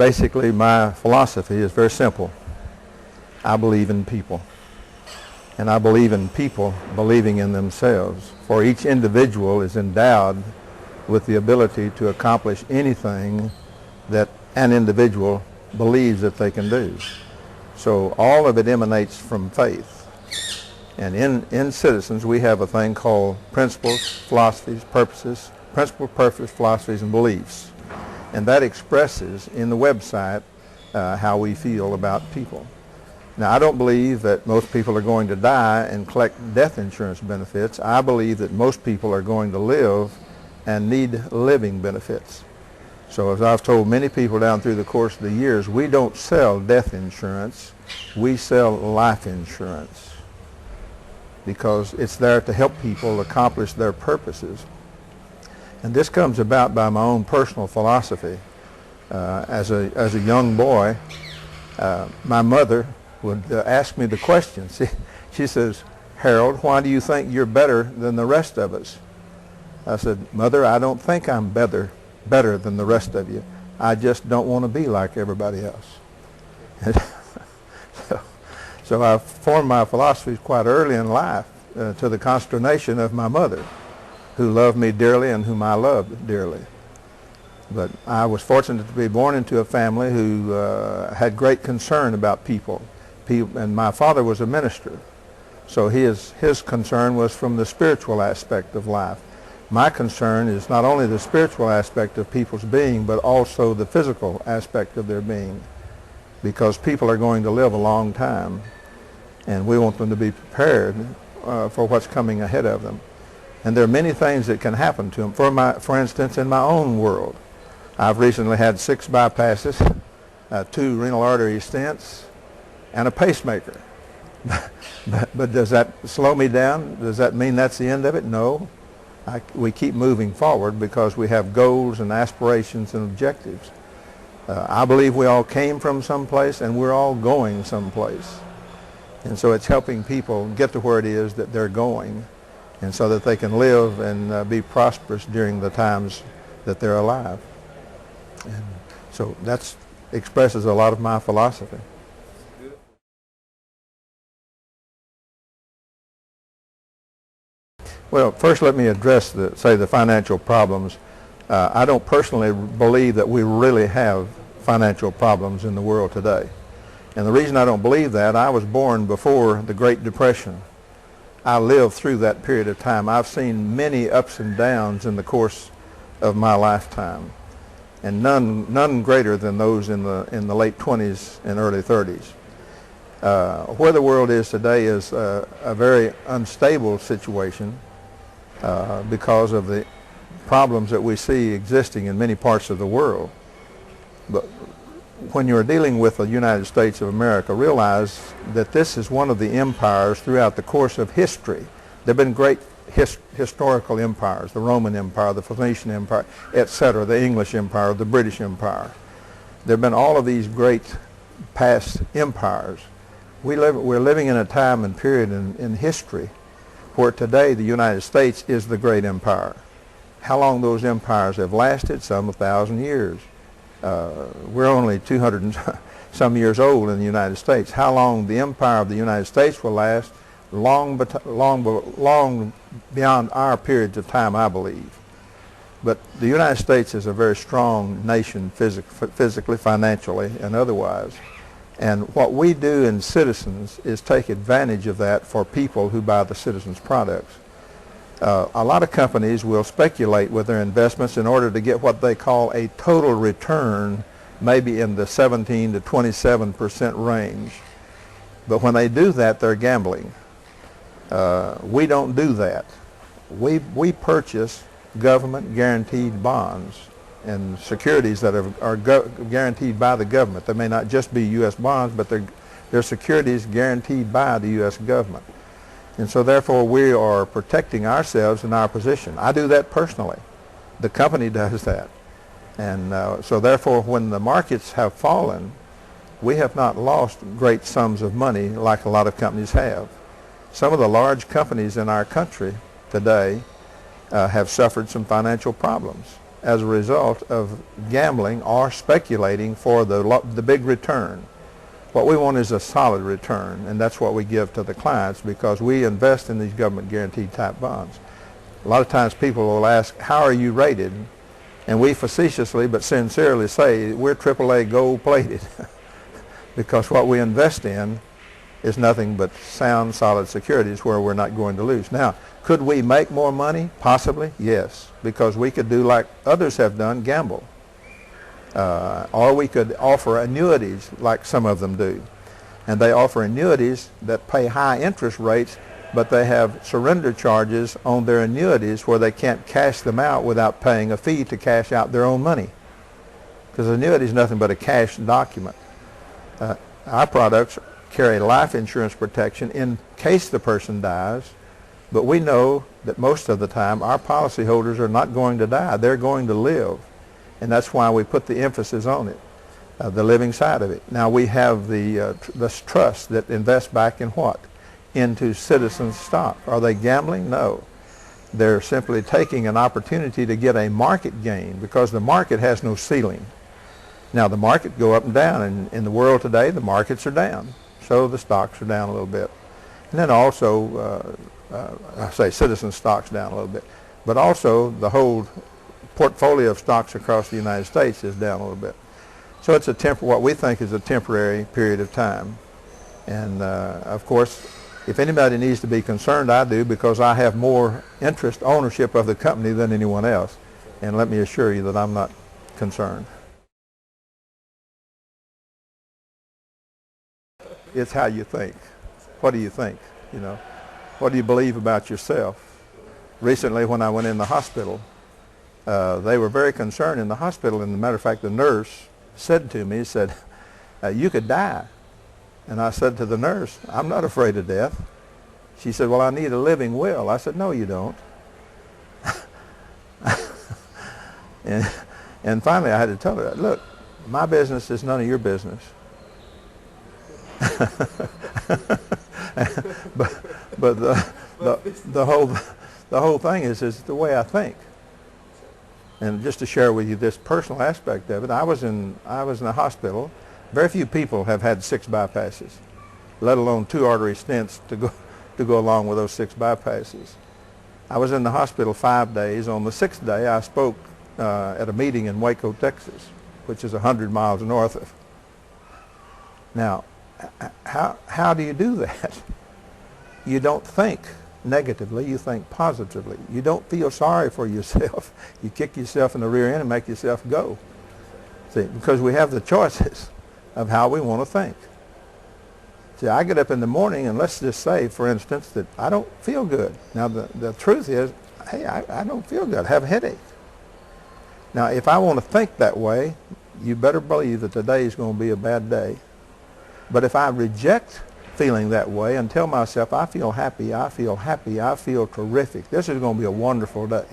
Basically, my philosophy is very simple. I believe in people. And I believe in people believing in themselves. For each individual is endowed with the ability to accomplish anything that an individual believes that they can do. So all of it emanates from faith. And in Citizens, we have a thing called principles, philosophies, purposes, philosophies, and beliefs. And that expresses in the website how we feel about people. Now, I don't believe that most people are going to die and collect death insurance benefits. I believe that most people are going to live and need living benefits. So as I've told many people down through the course of the years, we don't sell death insurance, we sell life insurance, because it's there to help people accomplish their purposes. And this comes about by my own personal philosophy. As a young boy, my mother would ask me the question. She says, "Harold, why do you think you're better than the rest of us?" I said, "Mother, I don't think I'm better than the rest of you. I just don't want to be like everybody else." So I formed my philosophies quite early in life to the consternation of my mother, who loved me dearly and whom I loved dearly. But I was fortunate to be born into a family who had great concern about people. And my father was a minister, so his concern was from the spiritual aspect of life. My concern is not only the spiritual aspect of people's being, but also the physical aspect of their being, because people are going to live a long time, and we want them to be prepared for what's coming ahead of them. And there are many things that can happen to them. For instance, in my own world, I've recently had 6 bypasses, 2 renal artery stents, and a pacemaker. But does that slow me down? Does that mean that's the end of it? No. We keep moving forward because we have goals and aspirations and objectives. I believe we all came from someplace and we're all going someplace. And so it's helping people get to where it is that they're going, and so that they can live and be prosperous during the times that they're alive. And so that expresses a lot of my philosophy. Well, first let me address the financial problems. I don't personally believe that we really have financial problems in the world today. And the reason I don't believe that, I was born before the Great Depression. I lived through that period of time. I've seen many ups and downs in the course of my lifetime, and none greater than those in the late 20s and early 30s. Where the world is today is a very unstable situation because of the problems that we see existing in many parts of the world. But when you're dealing with the United States of America, realize that this is one of the empires throughout the course of history. There have been great historical empires, the Roman Empire, the Phoenician Empire, etc., the English Empire, the British Empire. There have been all of these great past empires. We're living in a time and period in history where today the United States is the great empire. How long those empires have lasted? Some 1,000 years. We're only 200 and some years old in the United States. How long the empire of the United States will last? Long beyond our periods of time, I believe. But the United States is a very strong nation physically, financially, and otherwise. And what we do in Citizens is take advantage of that for people who buy the Citizens products. A lot of companies will speculate with their investments in order to get what they call a total return, maybe in the 17 to 27% range. But when they do that, they're gambling. We don't do that. We purchase government guaranteed bonds and securities that are guaranteed by the government. They may not just be U.S. bonds, but they're securities guaranteed by the U.S. government. And so therefore we are protecting ourselves and our position. I do that personally. The company does that. And so therefore when the markets have fallen, we have not lost great sums of money like a lot of companies have. Some of the large companies in our country today have suffered some financial problems. as a result of gambling or speculating for the big return. What we want is a solid return, and that's what we give to the clients because we invest in these government guaranteed type bonds. A lot of times people will ask, how are you rated? And we facetiously but sincerely say we're AAA gold plated because what we invest in is nothing but sound, solid securities where we're not going to lose. Now, could we make more money? Possibly, yes, because we could do like others have done, gamble. Or we could offer annuities like some of them do. And they offer annuities that pay high interest rates, but they have surrender charges on their annuities where they can't cash them out without paying a fee to cash out their own money. Because annuity is nothing but a cash document. Our products carry life insurance protection in case the person dies, but we know that most of the time our policyholders are not going to die. They're going to live. And that's why we put the emphasis on it, the living side of it. Now we have this trust that invests back in what? Into citizens' stock. Are they gambling? No. They're simply taking an opportunity to get a market gain because the market has no ceiling. Now the market go up and down, and in the world today the markets are down. So the stocks are down a little bit. And then also, I say citizen stocks down a little bit. But also the whole portfolio of stocks across the United States is down a little bit. So it's what we think is a temporary period of time. And of course, if anybody needs to be concerned, I do, because I have more interest ownership of the company than anyone else. And let me assure you that I'm not concerned. It's how you think. What do you think? You know, what do you believe about yourself? Recently, when I went in the hospital, they were very concerned in the hospital. And as a matter of fact, the nurse said to me, said, you could die. And I said to the nurse, I'm not afraid of death. She said, well, I need a living will. I said, no, you don't. and finally I had to tell her, look, my business is none of your business. but the whole thing is the way I think. And just to share with you this personal aspect of it, I was in a hospital. Very few people have had 6 bypasses, let alone 2 artery stents to go along with those 6 bypasses. I was in the hospital 5 days. On the 6th day, I spoke at a meeting in Waco, Texas, which is 100 miles north of. Now, how do you do that? You don't think negatively, you think positively. You don't feel sorry for yourself. You kick yourself in the rear end and make yourself go. See, because we have the choices of how we want to think. See, I get up in the morning and let's just say, for instance, that I don't feel good. Now, the truth is, hey, I don't feel good. I have a headache. Now, if I want to think that way, you better believe that today is going to be a bad day. But if I reject feeling that way and tell myself, I feel happy, I feel happy, I feel terrific, this is going to be a wonderful day.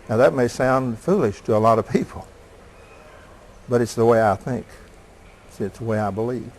Now, that may sound foolish to a lot of people, but it's the way I think. It's the way I believe.